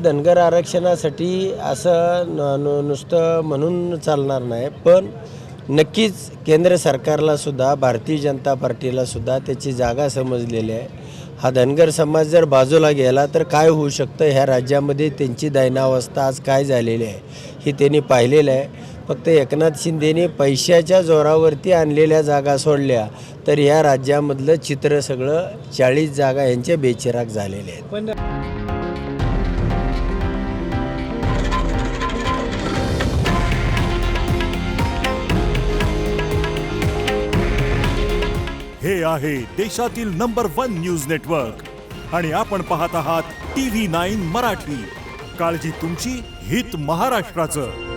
धनगर आरक्षणासाठी असं नुसतं म्हणून चालणार नाही, पण नक्कीच केंद्र सरकारलासुद्धा भारतीय जनता पार्टीलासुद्धा त्याची जागा समजलेली आहे. हा धनगर समाज जर बाजूला गेला तर काय होऊ शकतं, ह्या राज्यामध्ये त्यांची दैनावस्था आज काय झालेली आहे हे त्यांनी पाहिलेलं आहे. फक्त एकनाथ शिंदेने पैशाच्या जोरावरती आणलेल्या जागा सोडल्या तर ह्या राज्यामधलं चित्र सगळं 40 जागा यांचे बेचिराग झालेले आहेत. पण हे आहे देशातील नंबर 1 न्यूज नेटवर्क आणि आपण पाहत आहात TV9 मराठी. काळजी तुमची, हित महाराष्ट्राचं.